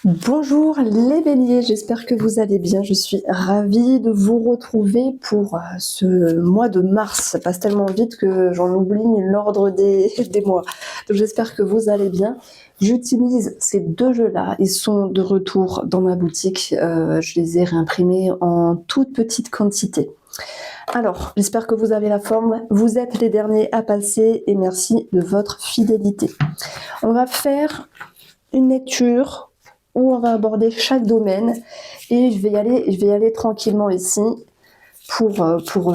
Bonjour les béliers, j'espère que vous allez bien. Je suis ravie de vous retrouver pour ce mois de mars. Ça passe tellement vite que j'en oublie l'ordre des mois. Donc j'espère que vous allez bien. J'utilise ces deux jeux-là. Ils sont de retour dans ma boutique. Je les ai réimprimés en toute petite quantité. Alors, j'espère que vous avez la forme. Vous êtes les derniers à passer et merci de votre fidélité. On va faire une lecture où on va aborder chaque domaine et je vais y aller tranquillement ici pour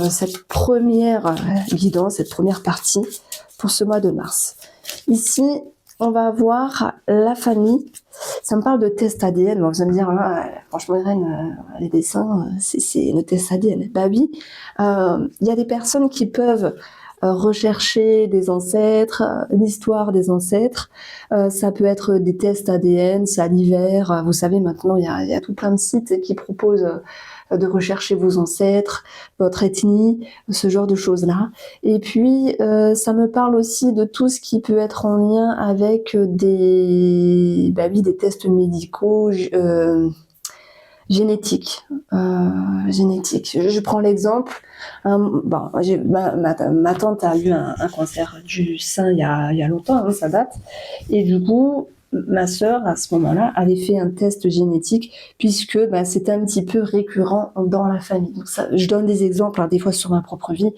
cette première guidance, cette première partie pour ce mois de mars. Ici, on va avoir la famille. Ça me parle de test ADN. Bon, vous allez me dire, franchement, Irène, les dessins, c'est le test ADN. Bah oui, il y a des personnes qui peuvent rechercher des ancêtres, l'histoire des ancêtres. Ça peut être des tests ADN, salivaires. Vous savez, maintenant, il y a tout plein de sites qui proposent de rechercher vos ancêtres, votre ethnie, ce genre de choses-là. Et puis, ça me parle aussi de tout ce qui peut être en lien avec des tests médicaux, génétiques. Je prends l'exemple. Ma tante a eu un cancer du sein il y a longtemps, hein, ça date. Et du coup, ma sœur, à ce moment-là, avait fait un test génétique puisque c'était un petit peu récurrent dans la famille. Donc ça, je donne des exemples, des fois sur ma propre vie.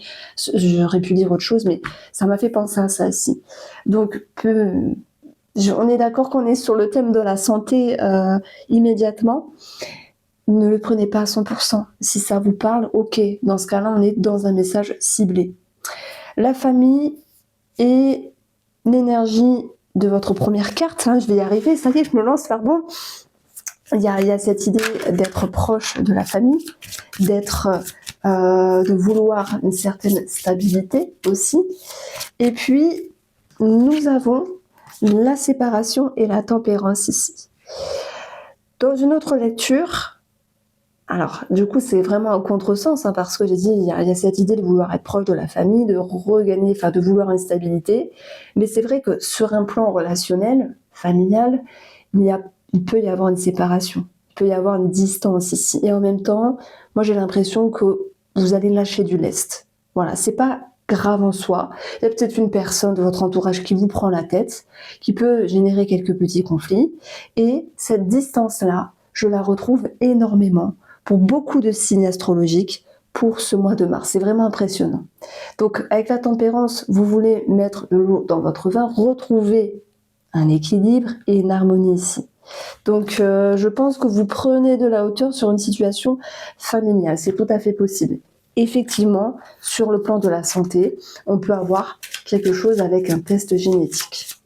J'aurais pu dire autre chose, mais ça m'a fait penser à ça aussi. Donc, on est d'accord qu'on est sur le thème de la santé immédiatement. Ne le prenez pas à 100%. Si ça vous parle, ok. Dans ce cas-là, on est dans un message ciblé. La famille et l'énergie de votre première carte, je vais y arriver, ça y est, je me lance, pardon. Il y a cette idée d'être proche de la famille, de vouloir une certaine stabilité aussi. Et puis, nous avons la séparation et la tempérance ici. Dans une autre lecture, alors, du coup, c'est vraiment un contresens, parce que j'ai dit, il y a cette idée de vouloir être proche de la famille, de vouloir une stabilité. Mais c'est vrai que sur un plan relationnel, familial, il peut y avoir une séparation. Il peut y avoir une distance ici. Et en même temps, moi, j'ai l'impression que vous allez lâcher du lest. Voilà, c'est pas grave en soi. Il y a peut-être une personne de votre entourage qui vous prend la tête, qui peut générer quelques petits conflits. Et cette distance-là, je la retrouve énormément pour beaucoup de signes astrologiques pour ce mois de mars. C'est vraiment impressionnant. Donc, avec la tempérance, vous voulez mettre de l'eau dans votre vin, retrouver un équilibre et une harmonie ici. Donc, je pense que vous prenez de la hauteur sur une situation familiale. C'est tout à fait possible. Effectivement, sur le plan de la santé, on peut avoir quelque chose avec un test génétique.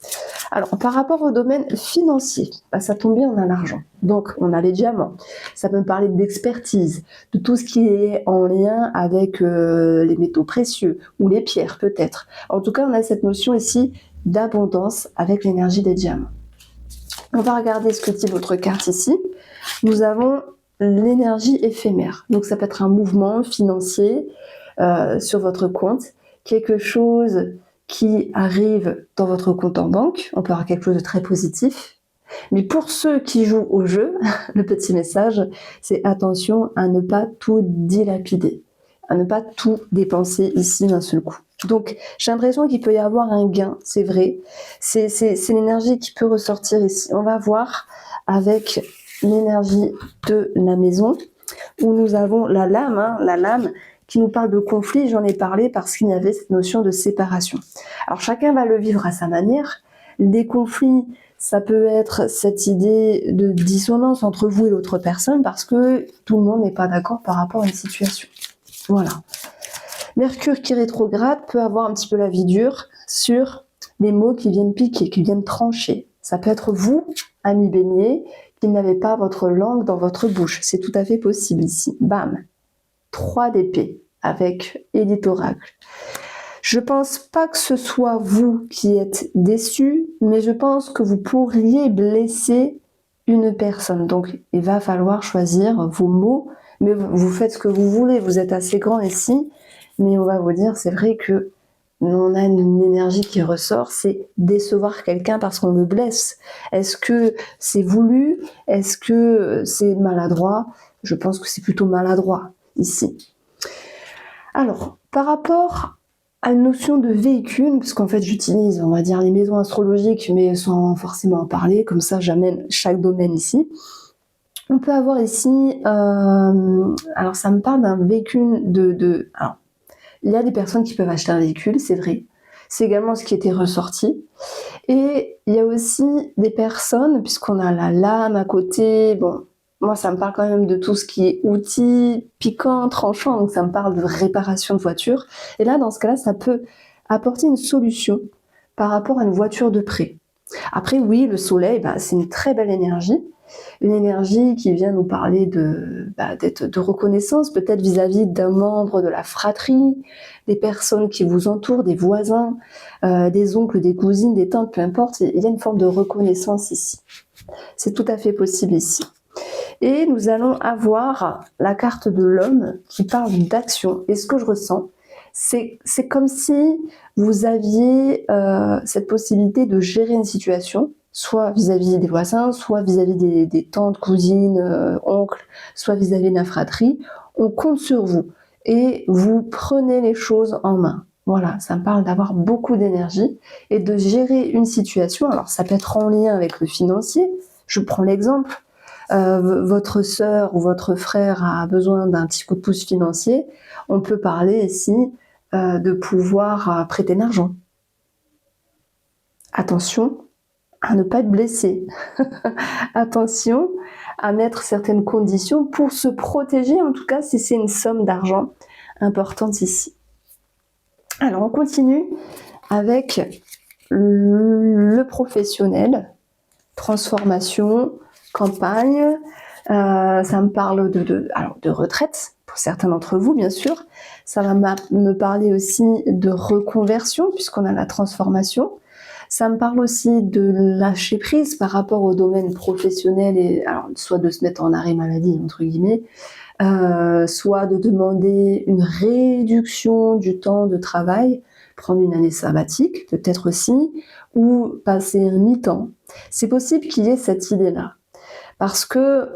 Alors, par rapport au domaine financier, ça tombe bien, on a l'argent. Donc, on a les diamants. Ça peut me parler d'expertise, de tout ce qui est en lien avec les métaux précieux ou les pierres, peut-être. En tout cas, on a cette notion ici d'abondance avec l'énergie des diamants. On va regarder ce que dit votre carte ici. Nous avons l'énergie éphémère. Donc, ça peut être un mouvement financier sur votre compte, quelque chose qui arrive dans votre compte en banque. On peut avoir quelque chose de très positif. Mais pour ceux qui jouent au jeu, le petit message, c'est attention à ne pas tout dilapider, à ne pas tout dépenser ici d'un seul coup. Donc, j'ai l'impression qu'il peut y avoir un gain, c'est vrai. C'est l'énergie qui peut ressortir ici. On va voir avec l'énergie de la maison, où nous avons la lame qui nous parle de conflit. J'en ai parlé parce qu'il y avait cette notion de séparation. Alors, chacun va le vivre à sa manière. Les conflits, ça peut être cette idée de dissonance entre vous et l'autre personne parce que tout le monde n'est pas d'accord par rapport à une situation. Voilà. Mercure qui rétrograde peut avoir un petit peu la vie dure sur les mots qui viennent piquer, qui viennent trancher. Ça peut être vous, ami bélier, qui n'avez pas votre langue dans votre bouche. C'est tout à fait possible ici. Bam. 3 d'épée avec Élite Oracle. Je pense pas que ce soit vous qui êtes déçu, mais je pense que vous pourriez blesser une personne. Donc, il va falloir choisir vos mots, mais vous faites ce que vous voulez. Vous êtes assez grand ici, mais on va vous dire, c'est vrai que on a une énergie qui ressort, c'est décevoir quelqu'un parce qu'on le blesse. Est-ce que c'est voulu? Est-ce que c'est maladroit? Je pense que c'est plutôt maladroit ici. Alors, par rapport à une notion de véhicule, parce qu'en fait j'utilise, on va dire, les maisons astrologiques, mais sans forcément en parler, comme ça j'amène chaque domaine ici. On peut avoir ici, alors ça me parle d'un véhicule alors, il y a des personnes qui peuvent acheter un véhicule, c'est vrai. C'est également ce qui était ressorti. Et il y a aussi des personnes, puisqu'on a la lame à côté, bon, moi ça me parle quand même de tout ce qui est outils piquants, tranchants, donc ça me parle de réparation de voiture. Et là, dans ce cas-là, ça peut apporter une solution par rapport à une voiture de prêt. Après, oui, le soleil, c'est une très belle énergie. Une énergie qui vient nous parler de reconnaissance, peut-être vis-à-vis d'un membre de la fratrie, des personnes qui vous entourent, des voisins, des oncles, des cousines, des tantes, peu importe. Il y a une forme de reconnaissance ici. C'est tout à fait possible ici. Et nous allons avoir la carte de l'homme qui parle d'action. Et ce que je ressens, c'est comme si vous aviez cette possibilité de gérer une situation, soit vis-à-vis des voisins, soit vis-à-vis des tantes, cousines, oncles, soit vis-à-vis de la fratrie. On compte sur vous et vous prenez les choses en main. Voilà, ça me parle d'avoir beaucoup d'énergie et de gérer une situation. Alors ça peut être en lien avec le financier. Je prends l'exemple. Votre sœur ou votre frère a besoin d'un petit coup de pouce financier, on peut parler ici de pouvoir prêter de l'argent. Attention à ne pas être blessé. Attention à mettre certaines conditions pour se protéger, en tout cas si c'est une somme d'argent importante ici. Alors on continue avec le professionnel, transformation, campagne, ça me parle de retraite, pour certains d'entre vous, bien sûr. Ça va me parler aussi de reconversion, puisqu'on a la transformation. Ça me parle aussi de lâcher prise par rapport au domaine professionnel, et alors, soit de se mettre en arrêt maladie, entre guillemets, soit de demander une réduction du temps de travail, prendre une année sabbatique, peut-être aussi, ou passer un mi-temps. C'est possible qu'il y ait cette idée-là. Parce que,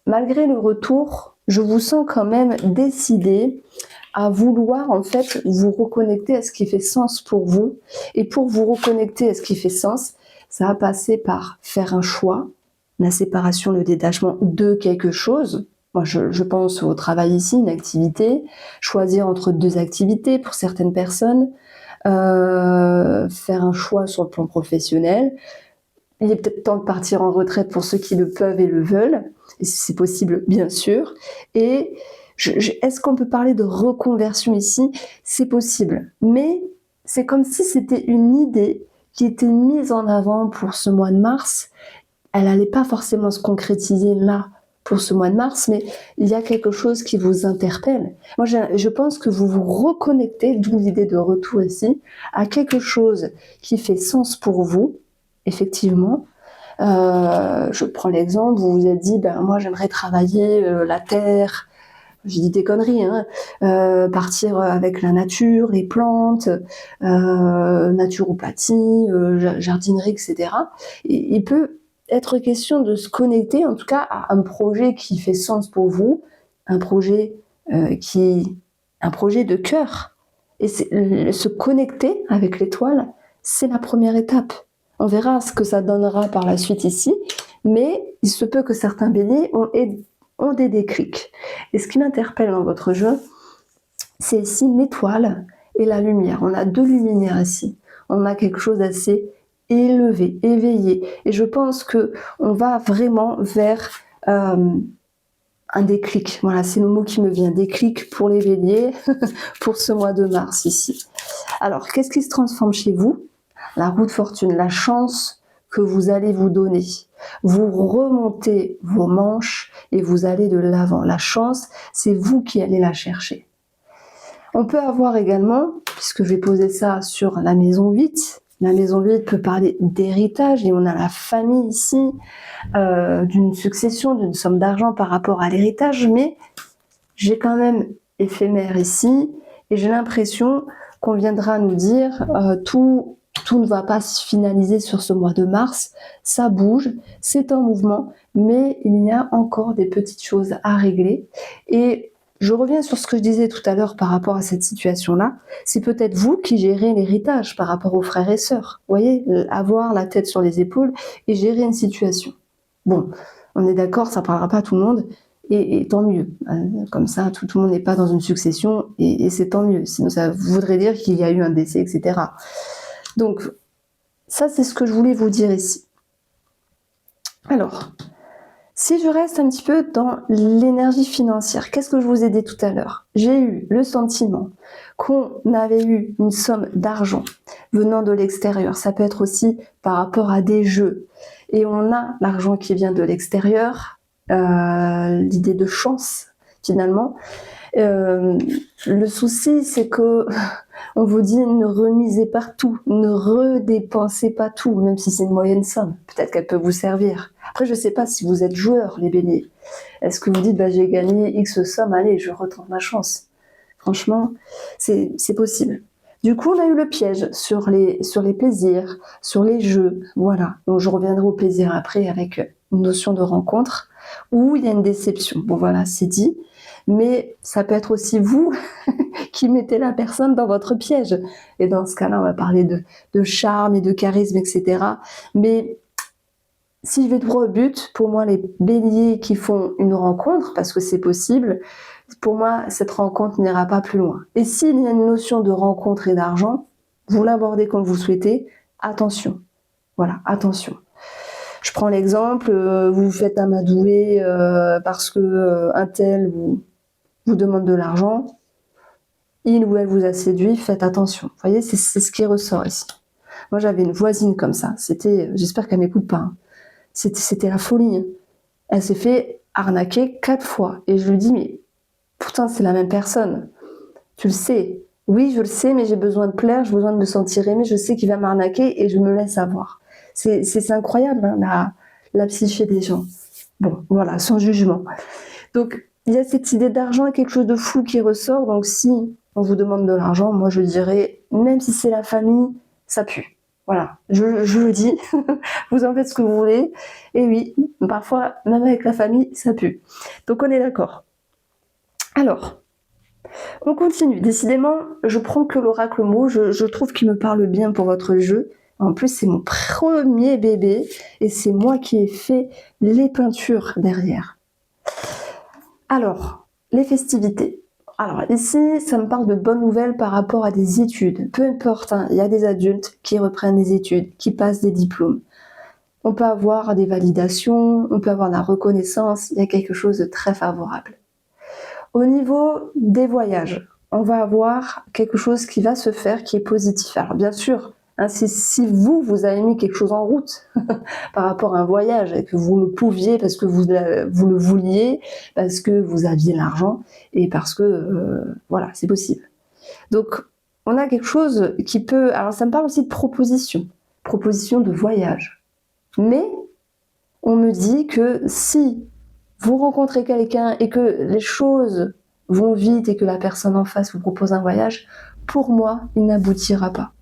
malgré le retour, je vous sens quand même décidé à vouloir en fait vous reconnecter à ce qui fait sens pour vous. Et pour vous reconnecter à ce qui fait sens, ça va passer par faire un choix, la séparation, le détachement de quelque chose. Moi, je pense au travail ici, une activité, choisir entre deux activités pour certaines personnes, faire un choix sur le plan professionnel. Il est peut-être temps de partir en retraite pour ceux qui le peuvent et le veulent, et si c'est possible, bien sûr. Et est-ce qu'on peut parler de reconversion ici? C'est possible, mais c'est comme si c'était une idée qui était mise en avant pour ce mois de mars. Elle n'allait pas forcément se concrétiser là pour ce mois de mars, mais il y a quelque chose qui vous interpelle. Moi, je pense que vous vous reconnectez, d'où l'idée de retour ici, à quelque chose qui fait sens pour vous, effectivement. Je prends l'exemple, vous vous êtes dit, moi j'aimerais travailler la terre, j'ai dit des conneries, hein, partir avec la nature, les plantes, naturopathie, jardinerie, etc. Et il peut être question de se connecter, en tout cas, à un projet qui fait sens pour vous, un projet un projet de cœur. Et se connecter avec l'étoile, c'est la première étape. On verra ce que ça donnera par la suite ici, mais il se peut que certains béliers ont des déclics. Et ce qui m'interpelle dans votre jeu, c'est ici l'étoile et la lumière. On a deux luminaires ici. On a quelque chose d'assez élevé, éveillé. Et je pense que on va vraiment vers un déclic. Voilà, c'est le mot qui me vient. Déclic pour les béliers, pour ce mois de mars ici. Alors, qu'est-ce qui se transforme chez vous? La roue de fortune, la chance que vous allez vous donner. Vous remontez vos manches et vous allez de l'avant. La chance, c'est vous qui allez la chercher. On peut avoir également, puisque je vais poser ça sur la maison 8, la maison 8 peut parler d'héritage et on a la famille ici, d'une succession, d'une somme d'argent par rapport à l'héritage, mais j'ai quand même éphémère ici et j'ai l'impression qu'on viendra nous dire tout ne va pas se finaliser sur ce mois de mars, ça bouge, c'est en mouvement, mais il y a encore des petites choses à régler. Et je reviens sur ce que je disais tout à l'heure par rapport à cette situation-là. C'est peut-être vous qui gérez l'héritage par rapport aux frères et sœurs. Vous voyez, avoir la tête sur les épaules et gérer une situation. Bon, on est d'accord, ça ne parlera pas à tout le monde, et tant mieux. Comme ça, tout le monde n'est pas dans une succession, et c'est tant mieux. Sinon, ça voudrait dire qu'il y a eu un décès, etc. Donc, ça, c'est ce que je voulais vous dire ici. Alors, si je reste un petit peu dans l'énergie financière, qu'est-ce que je vous ai dit tout à l'heure? J'ai eu le sentiment qu'on avait eu une somme d'argent venant de l'extérieur. Ça peut être aussi par rapport à des jeux. Et on a l'argent qui vient de l'extérieur, l'idée de chance finalement. Le souci, c'est que on vous dit ne remisez pas tout, ne redépensez pas tout, même si c'est une moyenne somme. Peut-être qu'elle peut vous servir. Après, je ne sais pas si vous êtes joueur, les béliers. Est-ce que vous dites, j'ai gagné X somme, allez, je retente ma chance. Franchement, c'est possible. Du coup, on a eu le piège sur les plaisirs, sur les jeux. Voilà. Donc, je reviendrai au plaisir après avec une notion de rencontre où il y a une déception. Bon, voilà, c'est dit. Mais ça peut être aussi vous qui mettez la personne dans votre piège. Et dans ce cas-là, on va parler de charme et de charisme, etc. Mais si je vais droit au but, pour moi, les béliers qui font une rencontre, parce que c'est possible, pour moi, cette rencontre n'ira pas plus loin. Et s'il y a une notion de rencontre et d'argent, vous l'abordez comme vous souhaitez, attention. Voilà, attention. Je prends l'exemple, vous vous faites amadouer parce que un tel vous demande de l'argent, il ou elle vous a séduit, faites attention. Vous voyez, c'est ce qui ressort ici. Moi, j'avais une voisine comme ça. J'espère qu'elle m'écoute pas. Hein. C'était la folie. Hein. Elle s'est fait arnaquer 4 fois. Et je lui dis, mais pourtant, c'est la même personne. Tu le sais. Oui, je le sais, mais j'ai besoin de plaire, j'ai besoin de me sentir aimée. Je sais qu'il va m'arnaquer et je me laisse avoir. C'est incroyable, hein, la psyché des gens. Bon, voilà, sans jugement. Donc, il y a cette idée d'argent et quelque chose de flou qui ressort. Donc, si on vous demande de l'argent, moi, je dirais, même si c'est la famille, ça pue. Voilà, je le dis. Vous en faites ce que vous voulez. Et oui, parfois, même avec la famille, ça pue. Donc, on est d'accord. Alors, on continue. Décidément, je prends que l'oracle mot. Je trouve qu'il me parle bien pour votre jeu. En plus, c'est mon premier bébé et c'est moi qui ai fait les peintures derrière. Alors, les festivités. Alors ici, ça me parle de bonnes nouvelles par rapport à des études. Peu importe, hein, il y a des adultes qui reprennent des études, qui passent des diplômes. On peut avoir des validations, on peut avoir la reconnaissance, il y a quelque chose de très favorable. Au niveau des voyages, on va avoir quelque chose qui va se faire qui est positif. Alors bien sûr, hein, si vous avez mis quelque chose en route par rapport à un voyage et que vous le pouviez parce que vous le vouliez, parce que vous aviez l'argent et parce que voilà, c'est possible. Donc on a quelque chose qui peut... Alors ça me parle aussi de proposition de voyage. Mais on me dit que si vous rencontrez quelqu'un et que les choses vont vite et que la personne en face vous propose un voyage, pour moi, il n'aboutira pas.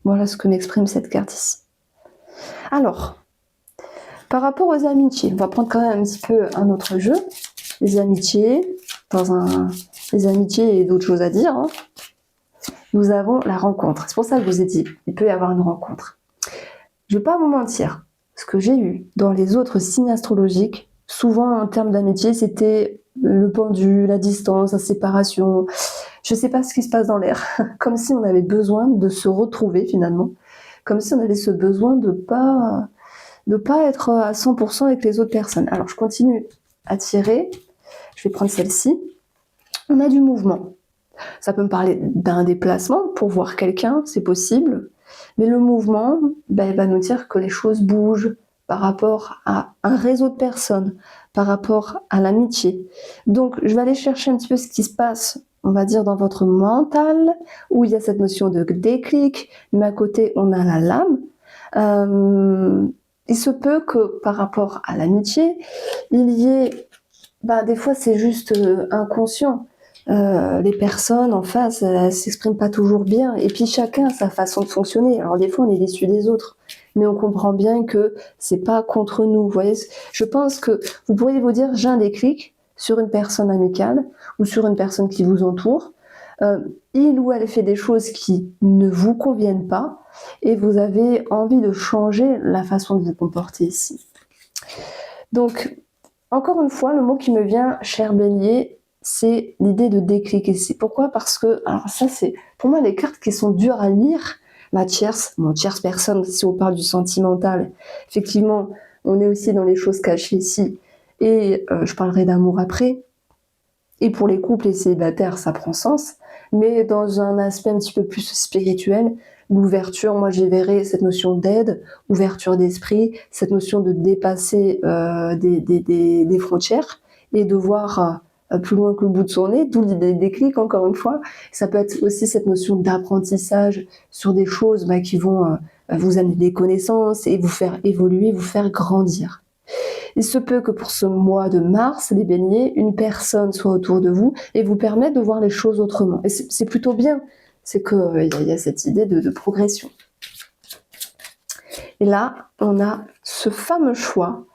Voilà ce que m'exprime cette carte ici. Alors, par rapport aux amitiés, on va prendre quand même un petit peu un autre jeu. Les amitiés, les amitiés et d'autres choses à dire. Hein. Nous avons la rencontre. C'est pour ça que je vous ai dit, il peut y avoir une rencontre. Je ne vais pas vous mentir, ce que j'ai eu dans les autres signes astrologiques, souvent en termes d'amitié, c'était le pendu, la distance, la séparation. Je ne sais pas ce qui se passe dans l'air. Comme si on avait besoin de se retrouver finalement. Comme si on avait ce besoin de pas être à 100% avec les autres personnes. Alors je continue à tirer. Je vais prendre celle-ci. On a du mouvement. Ça peut me parler d'un déplacement pour voir quelqu'un, c'est possible. Mais le mouvement, il va nous dire que les choses bougent par rapport à un réseau de personnes, par rapport à l'amitié. Donc, je vais aller chercher un petit peu ce qui se passe, on va dire, dans votre mental, où il y a cette notion de déclic, mais à côté, on a la lame. Il se peut que par rapport à l'amitié, il y ait... des fois, c'est juste inconscient. les personnes en face, elles s'expriment pas toujours bien. Et puis chacun a sa façon de fonctionner. Alors des fois, on est déçu des autres, mais on comprend bien que c'est pas contre nous. Vous voyez, je pense que vous pourriez vous dire, j'ai un déclic sur une personne amicale ou sur une personne qui vous entoure. Il ou elle fait des choses qui ne vous conviennent pas et vous avez envie de changer la façon de vous comporter ici. Donc, encore une fois, le mot qui me vient, cher Bélier, c'est l'idée de déclic ici. Pourquoi? Parce que, alors ça c'est pour moi les cartes qui sont dures à lire, la tierce personne, si on parle du sentimental, effectivement, on est aussi dans les choses cachées ici, et je parlerai d'amour après, et pour les couples et célibataires, ça prend sens, mais dans un aspect un petit peu plus spirituel, l'ouverture, moi j'y verrais cette notion d'aide, ouverture d'esprit, cette notion de dépasser des frontières et de voir plus loin que le bout de son nez, d'où l'idée des clics encore une fois. Ça peut être aussi cette notion d'apprentissage sur des choses qui vont vous amener des connaissances et vous faire évoluer, vous faire grandir. Il se peut que pour ce mois de mars, les Béliers, une personne soit autour de vous et vous permette de voir les choses autrement. Et c'est plutôt bien, c'est qu'il y a cette idée de progression. Et là, on a ce fameux choix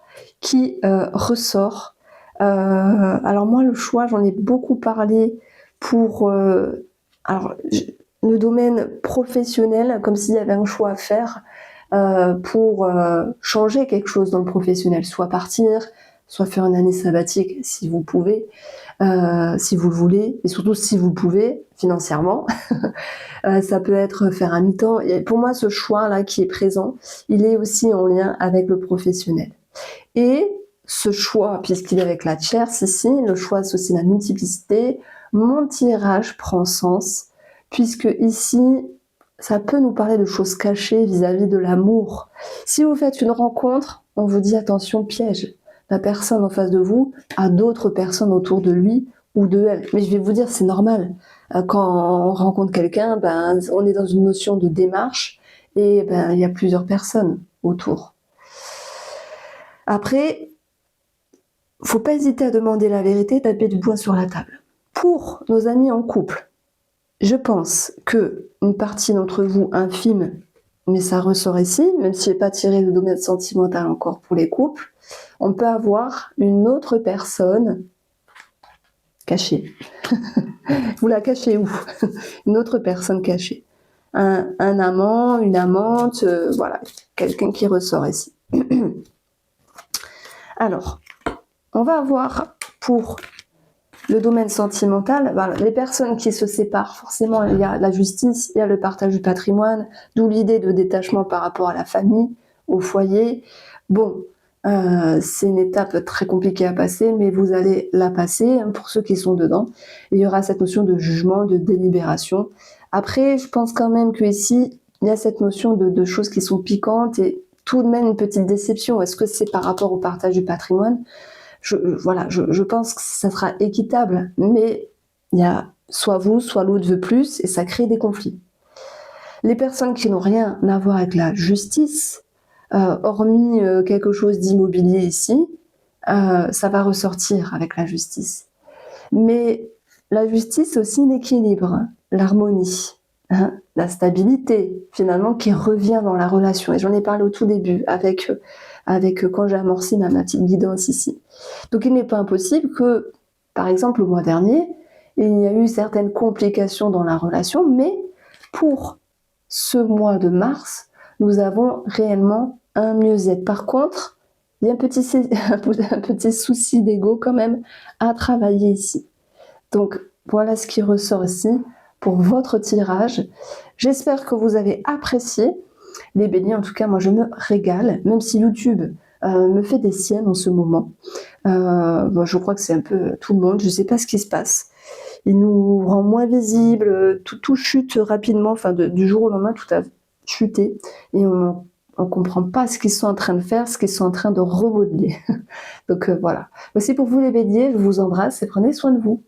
qui ressort. Alors moi, le choix, j'en ai beaucoup parlé pour le domaine professionnel, comme s'il y avait un choix à faire. Pour changer quelque chose dans le professionnel, soit partir, soit faire une année sabbatique si vous pouvez, si vous le voulez, et surtout si vous pouvez financièrement. Ça peut être faire un mi-temps. Et pour moi, ce choix-là qui est présent, il est aussi en lien avec le professionnel. Et ce choix, puisqu'il est avec la tierce ici, le choix c'est aussi la multiplicité, mon tirage prend sens, puisque ici, ça peut nous parler de choses cachées vis-à-vis de l'amour. Si vous faites une rencontre, on vous dit attention, piège. La personne en face de vous a d'autres personnes autour de lui ou de elle. Mais je vais vous dire, c'est normal. Quand on rencontre quelqu'un, on est dans une notion de démarche et il y a plusieurs personnes autour. Après, faut pas hésiter à demander la vérité, taper du poing sur la table. Pour nos amis en couple, je pense que une partie d'entre vous infime, mais ça ressort ici, même si je n'ai pas tiré le domaine sentimental encore pour les couples, on peut avoir une autre personne cachée. Vous la cachez où? Une autre personne cachée. Un amant, une amante, voilà, quelqu'un qui ressort ici. Alors, on va avoir pour le domaine sentimental, les personnes qui se séparent, forcément, il y a la justice, il y a le partage du patrimoine, d'où l'idée de détachement par rapport à la famille, au foyer. Bon, c'est une étape très compliquée à passer, mais vous allez la passer, pour ceux qui sont dedans. Il y aura cette notion de jugement, de délibération. Après, je pense quand même qu'ici, il y a cette notion de choses qui sont piquantes et tout de même une petite déception. Est-ce que c'est par rapport au partage du patrimoine ? Je pense que ça sera équitable, mais il y a soit vous, soit l'autre veut plus, et ça crée des conflits. Les personnes qui n'ont rien à voir avec la justice, hormis quelque chose d'immobilier ici, ça va ressortir avec la justice. Mais la justice, c'est aussi l'équilibre, l'harmonie, la stabilité, finalement, qui revient dans la relation. Et j'en ai parlé au tout début, avec quand j'ai amorcé ma petite guidance ici. Donc il n'est pas impossible que, par exemple, le mois dernier, il y a eu certaines complications dans la relation, mais pour ce mois de mars, nous avons réellement un mieux-être. Par contre, il y a un petit souci d'ego quand même à travailler ici. Donc voilà ce qui ressort ici pour votre tirage. J'espère que vous avez apprécié. Les Béliers, en tout cas, moi je me régale, même si YouTube me fait des siennes en ce moment. Je crois que c'est un peu tout le monde, je ne sais pas ce qui se passe. Il nous rend moins visibles, tout chute rapidement, du jour au lendemain, tout a chuté. Et on ne comprend pas ce qu'ils sont en train de faire, ce qu'ils sont en train de remodeler. Donc voilà. Voici pour vous les Béliers, je vous embrasse et prenez soin de vous.